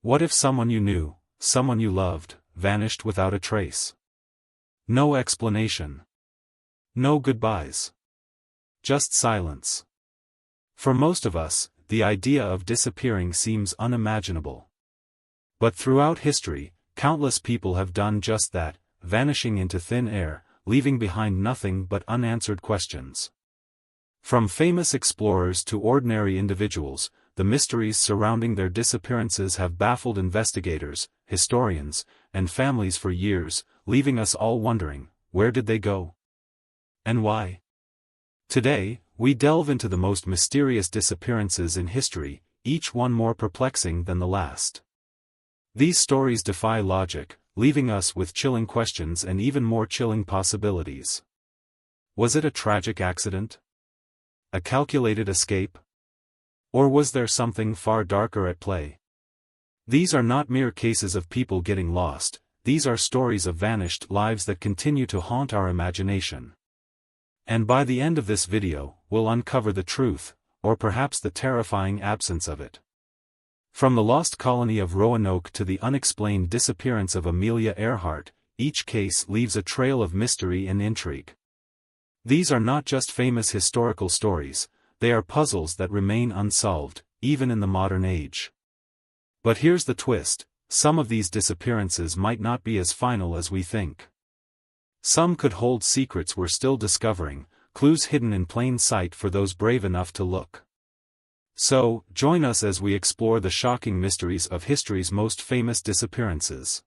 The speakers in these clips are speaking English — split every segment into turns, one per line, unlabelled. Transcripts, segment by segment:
What if someone you knew, someone you loved, vanished without a trace? No explanation. No goodbyes. Just silence. For most of us, the idea of disappearing seems unimaginable. But throughout history, countless people have done just that, vanishing into thin air, leaving behind nothing but unanswered questions. From famous explorers to ordinary individuals, the mysteries surrounding their disappearances have baffled investigators, historians, and families for years, leaving us all wondering, where did they go? And why? Today, we delve into the most mysterious disappearances in history, each one more perplexing than the last. These stories defy logic, leaving us with chilling questions and even more chilling possibilities. Was it a tragic accident? A calculated escape? Or was there something far darker at play? These are not mere cases of people getting lost, these are stories of vanished lives that continue to haunt our imagination. And by the end of this video, we'll uncover the truth, or perhaps the terrifying absence of it. From the lost colony of Roanoke to the unexplained disappearance of Amelia Earhart, each case leaves a trail of mystery and intrigue. These are not just famous historical stories, they are puzzles that remain unsolved, even in the modern age. But here's the twist, some of these disappearances might not be as final as we think. Some could hold secrets we're still discovering, clues hidden in plain sight for those brave enough to look. So, join us as we explore the shocking mysteries of history's most famous disappearances.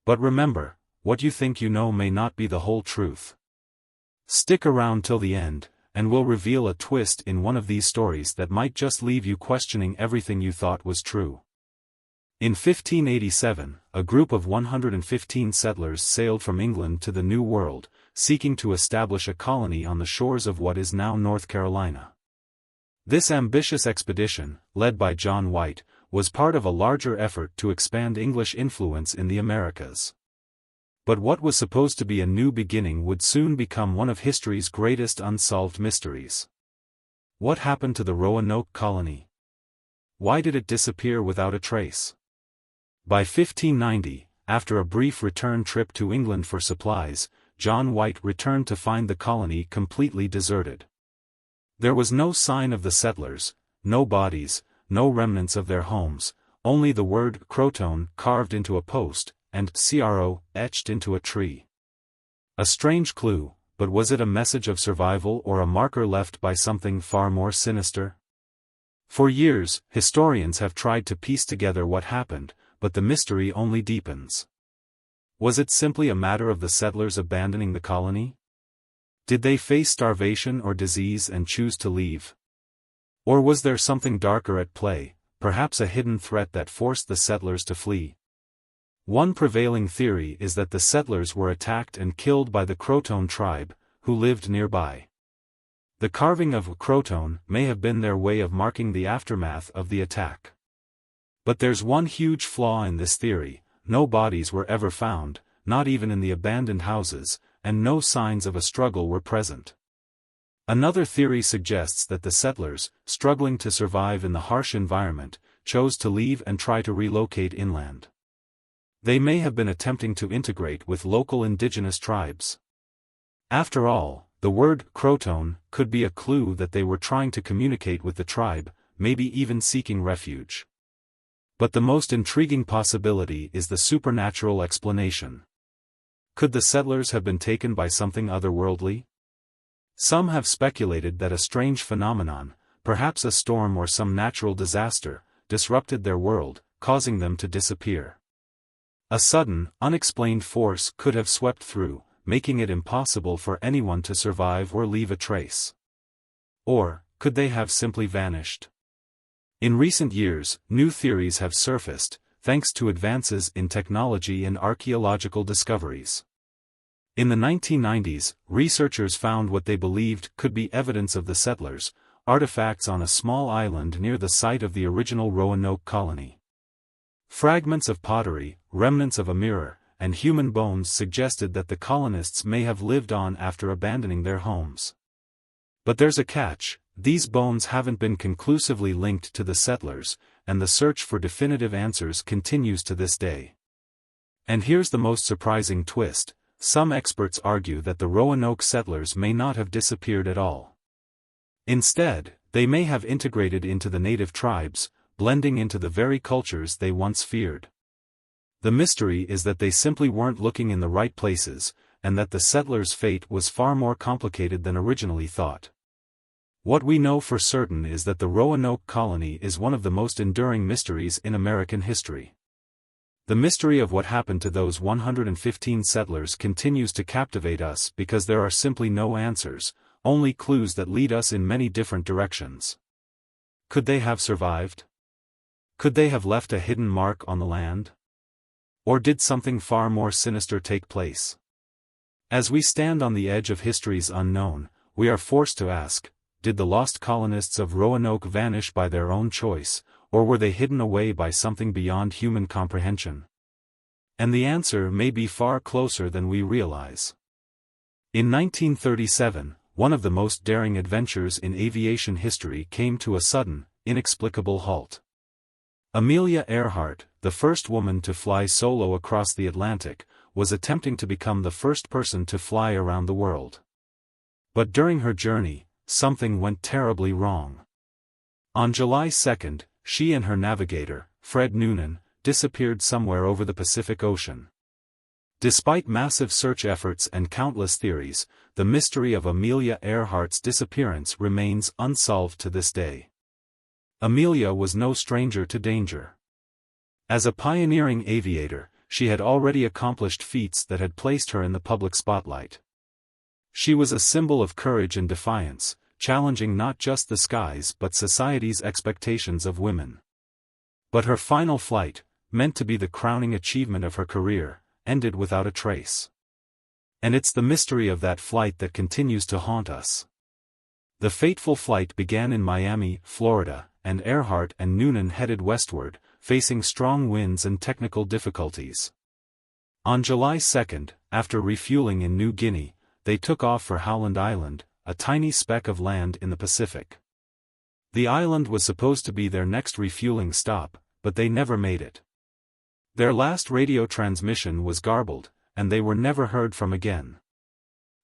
But remember, what you think you know may not be the whole truth. Stick around till the end, and we'll reveal a twist in one of these stories that might just leave you questioning everything you thought was true. In 1587, a group of 115 settlers sailed from England to the New World, seeking to establish a colony on the shores of what is now North Carolina. This ambitious expedition, led by John White, was part of a larger effort to expand English influence in the Americas. But what was supposed to be a new beginning would soon become one of history's greatest unsolved mysteries. What happened to the Roanoke colony? Why did it disappear without a trace? By 1590, after a brief return trip to England for supplies, John White returned to find the colony completely deserted. There was no sign of the settlers, no bodies, no remnants of their homes, only the word Croton carved into a post, and CRO etched into a tree. A strange clue, but was it a message of survival or a marker left by something far more sinister? For years, historians have tried to piece together what happened, but the mystery only deepens. Was it simply a matter of the settlers abandoning the colony? Did they face starvation or disease and choose to leave? Or was there something darker at play, perhaps a hidden threat that forced the settlers to flee? One prevailing theory is that the settlers were attacked and killed by the Croton tribe, who lived nearby. The carving of Croton may have been their way of marking the aftermath of the attack. But there's one huge flaw in this theory: no bodies were ever found, not even in the abandoned houses, and no signs of a struggle were present. Another theory suggests that the settlers, struggling to survive in the harsh environment, chose to leave and try to relocate inland. They may have been attempting to integrate with local indigenous tribes. After all, the word Croton could be a clue that they were trying to communicate with the tribe, maybe even seeking refuge. But the most intriguing possibility is the supernatural explanation. Could the settlers have been taken by something otherworldly? Some have speculated that a strange phenomenon, perhaps a storm or some natural disaster, disrupted their world, causing them to disappear. A sudden, unexplained force could have swept through, making it impossible for anyone to survive or leave a trace. Or, could they have simply vanished? In recent years, new theories have surfaced, thanks to advances in technology and archaeological discoveries. In the 1990s, researchers found what they believed could be evidence of the settlers, artifacts on a small island near the site of the original Roanoke colony. Fragments of pottery, remnants of a mirror, and human bones suggested that the colonists may have lived on after abandoning their homes. But there's a catch: these bones haven't been conclusively linked to the settlers, and the search for definitive answers continues to this day. And here's the most surprising twist: some experts argue that the Roanoke settlers may not have disappeared at all. Instead, they may have integrated into the native tribes, blending into the very cultures they once feared. The mystery is that they simply weren't looking in the right places, and that the settlers' fate was far more complicated than originally thought. What we know for certain is that the Roanoke colony is one of the most enduring mysteries in American history. The mystery of what happened to those 115 settlers continues to captivate us because there are simply no answers, only clues that lead us in many different directions. Could they have survived? Could they have left a hidden mark on the land? Or did something far more sinister take place? As we stand on the edge of history's unknown, we are forced to ask, did the lost colonists of Roanoke vanish by their own choice, or were they hidden away by something beyond human comprehension? And the answer may be far closer than we realize. In 1937, one of the most daring adventures in aviation history came to a sudden, inexplicable halt. Amelia Earhart, the first woman to fly solo across the Atlantic, was attempting to become the first person to fly around the world. But during her journey, something went terribly wrong. On July 2, she and her navigator, Fred Noonan, disappeared somewhere over the Pacific Ocean. Despite massive search efforts and countless theories, the mystery of Amelia Earhart's disappearance remains unsolved to this day. Amelia was no stranger to danger. As a pioneering aviator, she had already accomplished feats that had placed her in the public spotlight. She was a symbol of courage and defiance, challenging not just the skies but society's expectations of women. But her final flight, meant to be the crowning achievement of her career, ended without a trace. And it's the mystery of that flight that continues to haunt us. The fateful flight began in Miami, Florida, and Earhart and Noonan headed westward, facing strong winds and technical difficulties. On July 2, after refueling in New Guinea, they took off for Howland Island, a tiny speck of land in the Pacific. The island was supposed to be their next refueling stop, but they never made it. Their last radio transmission was garbled, and they were never heard from again.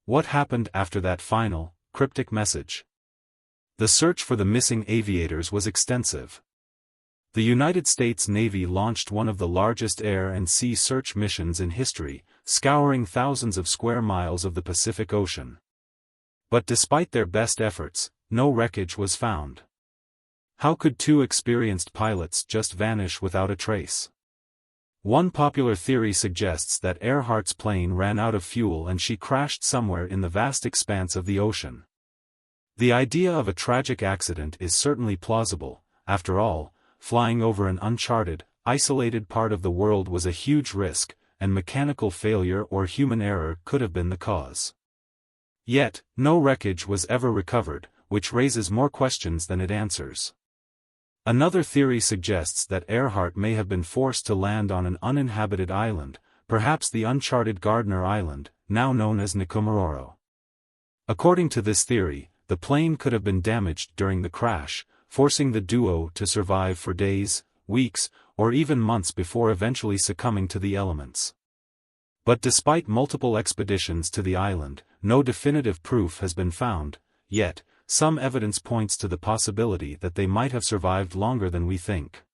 What happened after that final, cryptic message? The search for the missing aviators was extensive. The United States Navy launched one of the largest air and sea search missions in history, scouring thousands of square miles of the Pacific Ocean. But despite their best efforts, no wreckage was found. How could two experienced pilots just vanish without a trace? One popular theory suggests that Earhart's plane ran out of fuel and she crashed somewhere in the vast expanse of the ocean. The idea of a tragic accident is certainly plausible. After all, flying over an uncharted, isolated part of the world was a huge risk, and mechanical failure or human error could have been the cause. Yet, no wreckage was ever recovered, which raises more questions than it answers. Another theory suggests that Earhart may have been forced to land on an uninhabited island, perhaps the uncharted Gardner Island, now known as Nikumaroro. According to this theory, the plane could have been damaged during the crash, forcing the duo to survive for days, weeks, or even months before eventually succumbing to the elements. But despite multiple expeditions to the island, no definitive proof has been found, yet, some evidence points to the possibility that they might have survived longer than we think.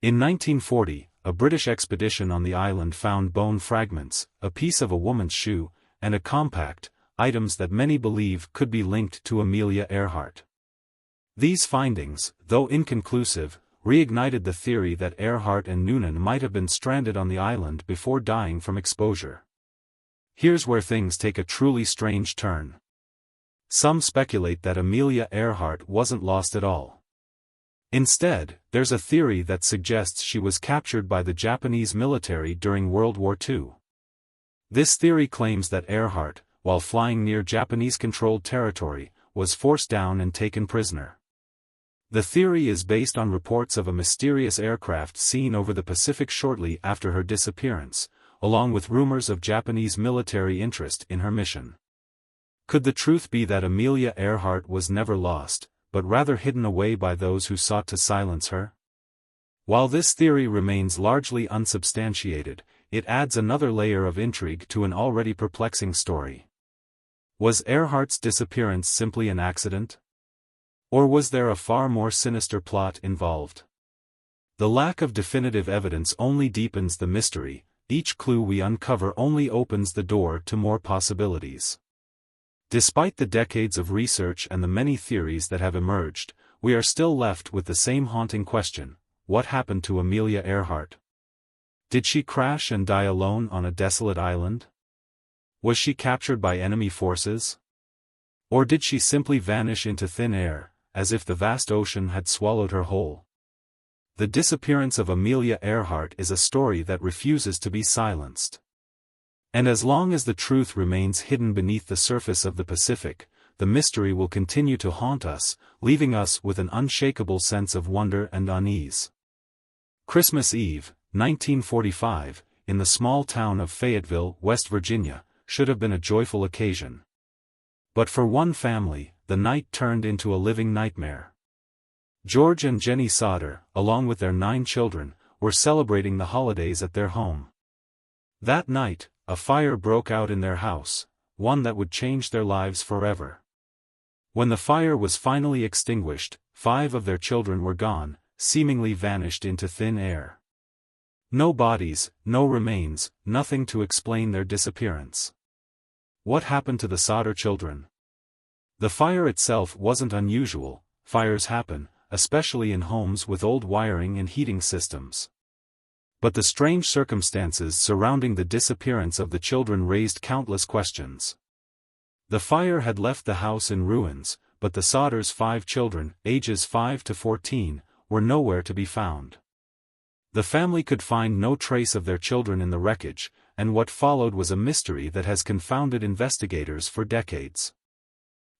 In 1940, a British expedition on the island found bone fragments, a piece of a woman's shoe, and a compact, items that many believe could be linked to Amelia Earhart. These findings, though inconclusive, reignited the theory that Earhart and Noonan might have been stranded on the island before dying from exposure. Here's where things take a truly strange turn. Some speculate that Amelia Earhart wasn't lost at all. Instead, there's a theory that suggests she was captured by the Japanese military during World War II. This theory claims that Earhart, while flying near Japanese-controlled territory, was forced down and taken prisoner. The theory is based on reports of a mysterious aircraft seen over the Pacific shortly after her disappearance, along with rumors of Japanese military interest in her mission. Could the truth be that Amelia Earhart was never lost, but rather hidden away by those who sought to silence her? While this theory remains largely unsubstantiated, it adds another layer of intrigue to an already perplexing story. Was Earhart's disappearance simply an accident? Or was there a far more sinister plot involved? The lack of definitive evidence only deepens the mystery. Each clue we uncover only opens the door to more possibilities. Despite the decades of research and the many theories that have emerged, we are still left with the same haunting question: what happened to Amelia Earhart? Did she crash and die alone on a desolate island? Was she captured by enemy forces? Or did she simply vanish into thin air, as if the vast ocean had swallowed her whole? The disappearance of Amelia Earhart is a story that refuses to be silenced. And as long as the truth remains hidden beneath the surface of the Pacific, the mystery will continue to haunt us, leaving us with an unshakable sense of wonder and unease. Christmas Eve, 1945, in the small town of Fayetteville, West Virginia, should have been a joyful occasion. But for one family, the night turned into a living nightmare. George and Jenny Sauter, along with their 9 children, were celebrating the holidays at their home. That night, a fire broke out in their house, one that would change their lives forever. When the fire was finally extinguished, 5 of their children were gone, seemingly vanished into thin air. No bodies, no remains, nothing to explain their disappearance. What happened to the Sauter children? The fire itself wasn't unusual. Fires happen, especially in homes with old wiring and heating systems. But the strange circumstances surrounding the disappearance of the children raised countless questions. The fire had left the house in ruins, but the Sauters' 5 children, ages 5 to 14, were nowhere to be found. The family could find no trace of their children in the wreckage, and what followed was a mystery that has confounded investigators for decades.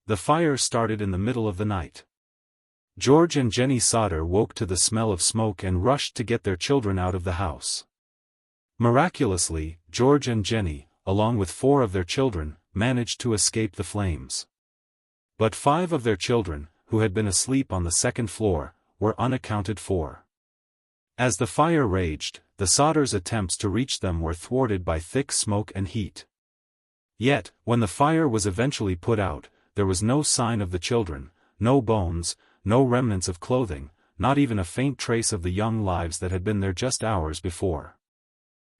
The fire started in the middle of the night. George and Jenny Sauter woke to the smell of smoke and rushed to get their children out of the house. Miraculously, George and Jenny, along with 4 of their children, managed to escape the flames. But 5 of their children, who had been asleep on the 2nd floor, were unaccounted for. As the fire raged, the Sauters' attempts to reach them were thwarted by thick smoke and heat. Yet, when the fire was eventually put out, there was no sign of the children, no bones, no remnants of clothing, not even a faint trace of the young lives that had been there just hours before.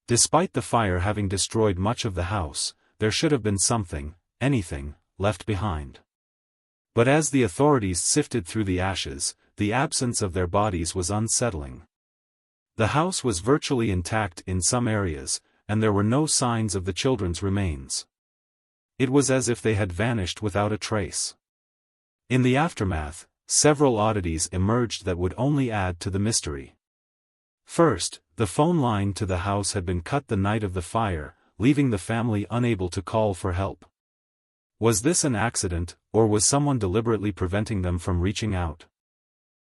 Despite the fire having destroyed much of the house, there should have been something, anything, left behind. But as the authorities sifted through the ashes, the absence of their bodies was unsettling. The house was virtually intact in some areas, and there were no signs of the children's remains. It was as if they had vanished without a trace. In the aftermath, several oddities emerged that would only add to the mystery. First, the phone line to the house had been cut the night of the fire, leaving the family unable to call for help. Was this an accident, or was someone deliberately preventing them from reaching out?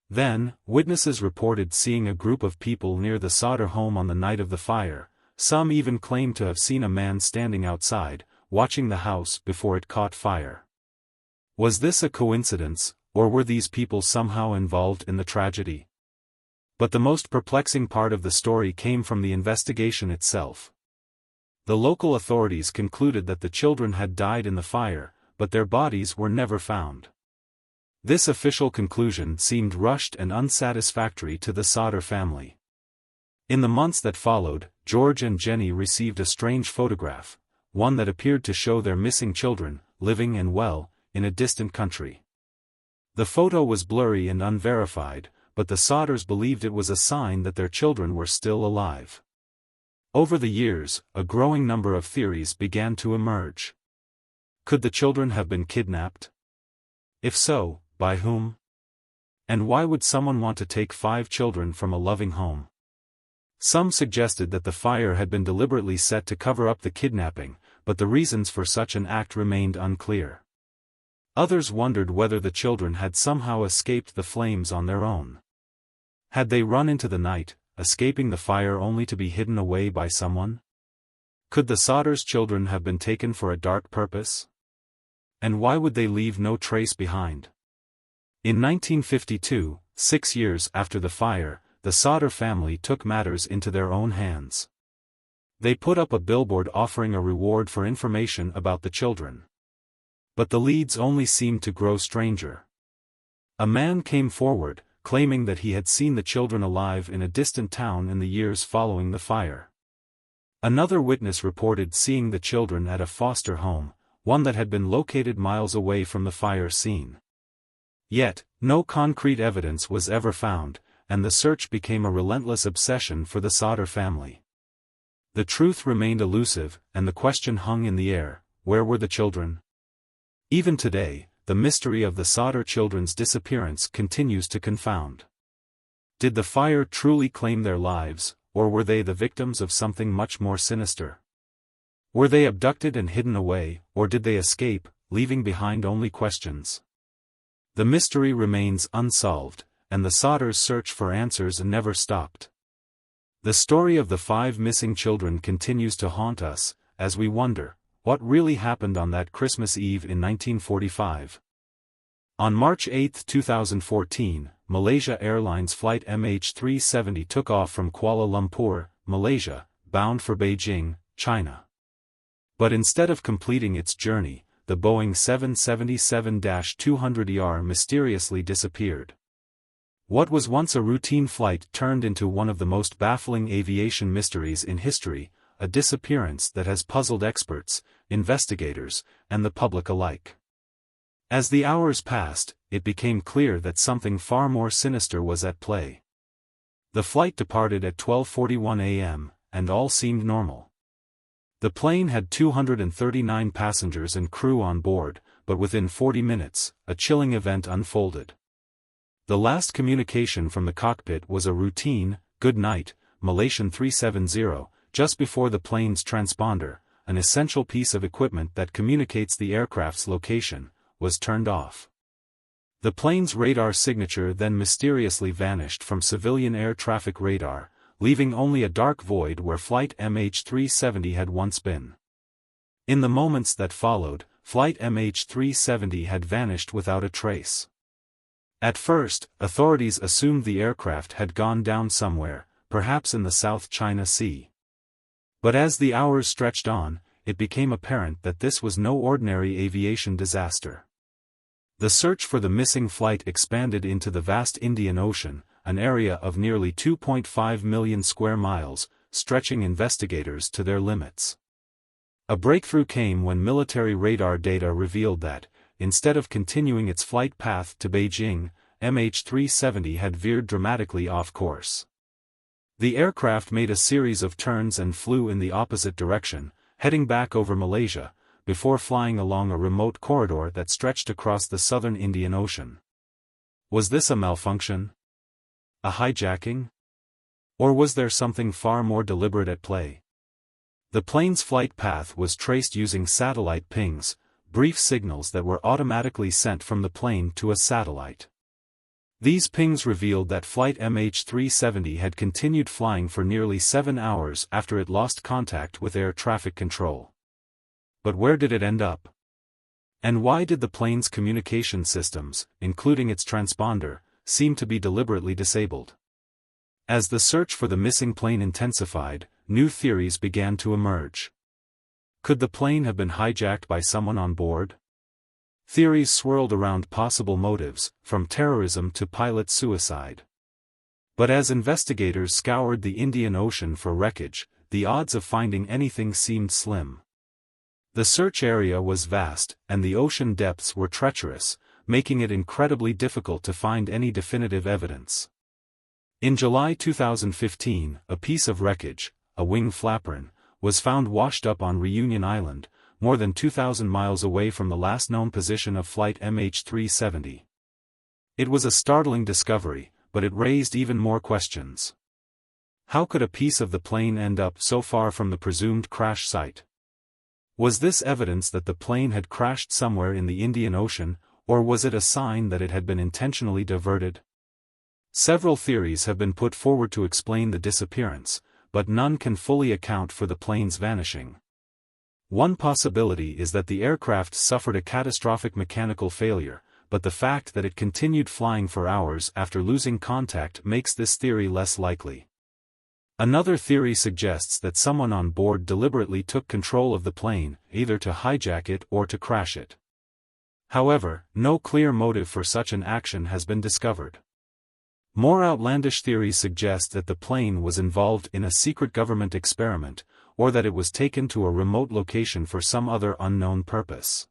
Then, witnesses reported seeing a group of people near the Sauter home on the night of the fire. Some even claimed to have seen a man standing outside, watching the house before it caught fire. Was this a coincidence, or were these people somehow involved in the tragedy? But the most perplexing part of the story came from the investigation itself. The local authorities concluded that the children had died in the fire, but their bodies were never found. This official conclusion seemed rushed and unsatisfactory to the Sauter family. In the months that followed, George and Jenny received a strange photograph, one that appeared to show their missing children, living and well, in a distant country. The photo was blurry and unverified, but the Sauters believed it was a sign that their children were still alive. Over the years, a growing number of theories began to emerge. Could the children have been kidnapped? If so, by whom? And why would someone want to take 5 children from a loving home? Some suggested that the fire had been deliberately set to cover up the kidnapping, but the reasons for such an act remained unclear. Others wondered whether the children had somehow escaped the flames on their own. Had they run into the night, escaping the fire only to be hidden away by someone? Could the Sauters' children have been taken for a dark purpose? And why would they leave no trace behind? In 1952, 6 years after the fire, the Sauter family took matters into their own hands. They put up a billboard offering a reward for information about the children. But the leads only seemed to grow stranger. A man came forward, claiming that he had seen the children alive in a distant town in the years following the fire. Another witness reported seeing the children at a foster home, one that had been located miles away from the fire scene. Yet, no concrete evidence was ever found, and the search became a relentless obsession for the Sauter family. The truth remained elusive, and the question hung in the air: where were the children? Even today, the mystery of the Sauter children's disappearance continues to confound. Did the fire truly claim their lives, or were they the victims of something much more sinister? Were they abducted and hidden away, or did they escape, leaving behind only questions? The mystery remains unsolved, and the Sauters' search for answers never stopped. The story of the 5 missing children continues to haunt us, as we wonder, what really happened on that Christmas Eve in 1945? On March 8, 2014, Malaysia Airlines flight MH370 took off from Kuala Lumpur, Malaysia, bound for Beijing, China. But instead of completing its journey, the Boeing 777-200ER mysteriously disappeared. What was once a routine flight turned into one of the most baffling aviation mysteries in history, a disappearance that has puzzled experts, investigators, and the public alike. As the hours passed, it became clear that something far more sinister was at play. The flight departed at 12:41 a.m., and all seemed normal. The plane had 239 passengers and crew on board, but within 40 minutes, a chilling event unfolded. The last communication from the cockpit was a routine, "Good night, Malaysian 370, just before the plane's transponder, an essential piece of equipment that communicates the aircraft's location, was turned off. The plane's radar signature then mysteriously vanished from civilian air traffic radar, leaving only a dark void where flight MH370 had once been. In the moments that followed, flight MH370 had vanished without a trace. At first, authorities assumed the aircraft had gone down somewhere, perhaps in the South China Sea. But as the hours stretched on, it became apparent that this was no ordinary aviation disaster. The search for the missing flight expanded into the vast Indian Ocean, an area of nearly 2.5 million square miles, stretching investigators to their limits. A breakthrough came when military radar data revealed that, instead of continuing its flight path to Beijing, MH370 had veered dramatically off course. The aircraft made a series of turns and flew in the opposite direction, heading back over Malaysia, before flying along a remote corridor that stretched across the southern Indian Ocean. Was this a malfunction? A hijacking? Or was there something far more deliberate at play? The plane's flight path was traced using satellite pings, brief signals that were automatically sent from the plane to a satellite. These pings revealed that flight MH370 had continued flying for nearly 7 hours after it lost contact with air traffic control. But where did it end up? And why did the plane's communication systems, including its transponder, seem to be deliberately disabled? As the search for the missing plane intensified, new theories began to emerge. Could the plane have been hijacked by someone on board? Theories swirled around possible motives, from terrorism to pilot suicide. But as investigators scoured the Indian Ocean for wreckage, the odds of finding anything seemed slim. The search area was vast, and the ocean depths were treacherous, making it incredibly difficult to find any definitive evidence. In July 2015, a piece of wreckage, a wing flaperon, was found washed up on Reunion Island, more than 2,000 miles away from the last known position of flight MH370. It was a startling discovery, but it raised even more questions. How could a piece of the plane end up so far from the presumed crash site? Was this evidence that the plane had crashed somewhere in the Indian Ocean, or was it a sign that it had been intentionally diverted? Several theories have been put forward to explain the disappearance, but none can fully account for the plane's vanishing. One possibility is that the aircraft suffered a catastrophic mechanical failure, but the fact that it continued flying for hours after losing contact makes this theory less likely. Another theory suggests that someone on board deliberately took control of the plane, either to hijack it or to crash it. However, no clear motive for such an action has been discovered. More outlandish theories suggest that the plane was involved in a secret government experiment, or that it was taken to a remote location for some other unknown purpose.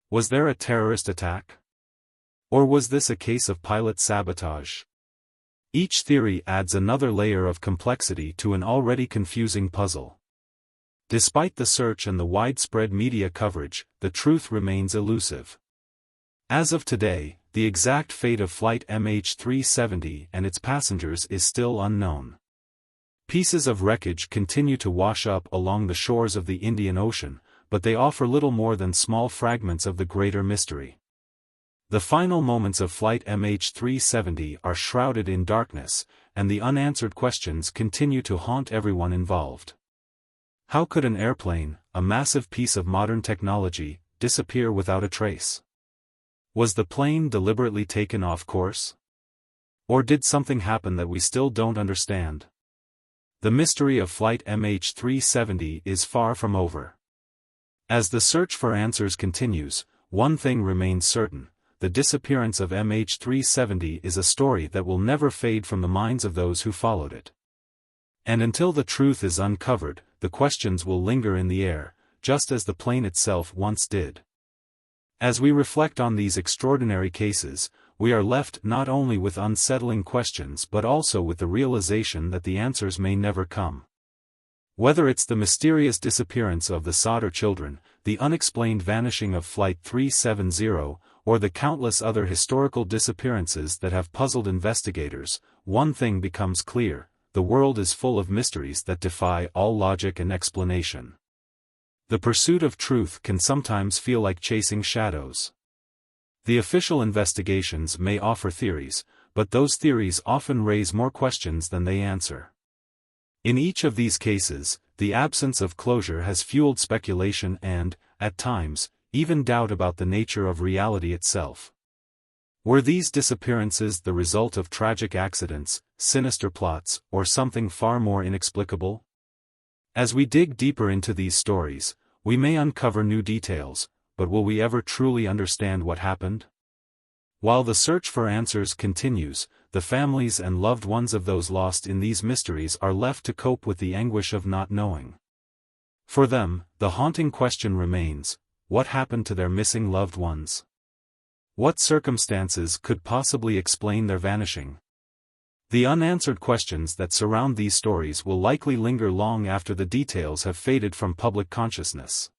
Was there a terrorist attack? Or was this a case of pilot sabotage? Each theory adds another layer of complexity to an already confusing puzzle. Despite the search and the widespread media coverage, the truth remains elusive. As of today, the exact fate of Flight MH370 and its passengers is still unknown. Pieces of wreckage continue to wash up along the shores of the Indian Ocean, but they offer little more than small fragments of the greater mystery. The final moments of Flight MH370 are shrouded in darkness, and the unanswered questions continue to haunt everyone involved. How could an airplane, a massive piece of modern technology, disappear without a trace? Was the plane deliberately taken off course? Or did something happen that we still don't understand? The mystery of Flight MH370 is far from over. As the search for answers continues, one thing remains certain: the disappearance of MH370 is a story that will never fade from the minds of those who followed it. And until the truth is uncovered, the questions will linger in the air, just as the plane itself once did. As we reflect on these extraordinary cases, we are left not only with unsettling questions but also with the realization that the answers may never come. Whether it's the mysterious disappearance of the Sodder children, the unexplained vanishing of Flight 370, or the countless other historical disappearances that have puzzled investigators, one thing becomes clear: the world is full of mysteries that defy all logic and explanation. The pursuit of truth can sometimes feel like chasing shadows. The official investigations may offer theories, but those theories often raise more questions than they answer. In each of these cases, the absence of closure has fueled speculation and, at times, even doubt about the nature of reality itself. Were these disappearances the result of tragic accidents, sinister plots, or something far more inexplicable? As we dig deeper into these stories, we may uncover new details, but will we ever truly understand what happened? While the search for answers continues, the families and loved ones of those lost in these mysteries are left to cope with the anguish of not knowing. For them, the haunting question remains: what happened to their missing loved ones? What circumstances could possibly explain their vanishing? The unanswered questions that surround these stories will likely linger long after the details have faded from public consciousness.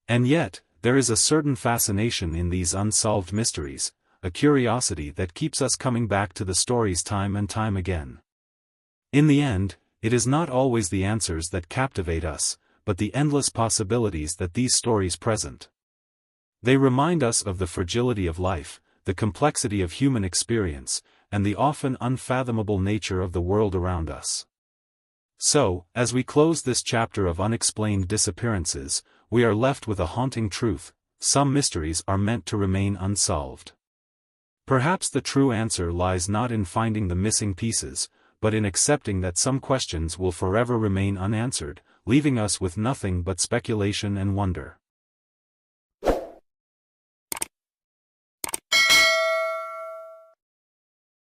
And yet, there is a certain fascination in these unsolved mysteries, a curiosity that keeps us coming back to the stories time and time again. In the end, it is not always the answers that captivate us, but the endless possibilities that these stories present. They remind us of the fragility of life, the complexity of human experience, and the often unfathomable nature of the world around us. So, as we close this chapter of unexplained disappearances, we are left with a haunting truth: some mysteries are meant to remain unsolved. Perhaps the true answer lies not in finding the missing pieces, but in accepting that some questions will forever remain unanswered, leaving us with nothing but speculation and wonder.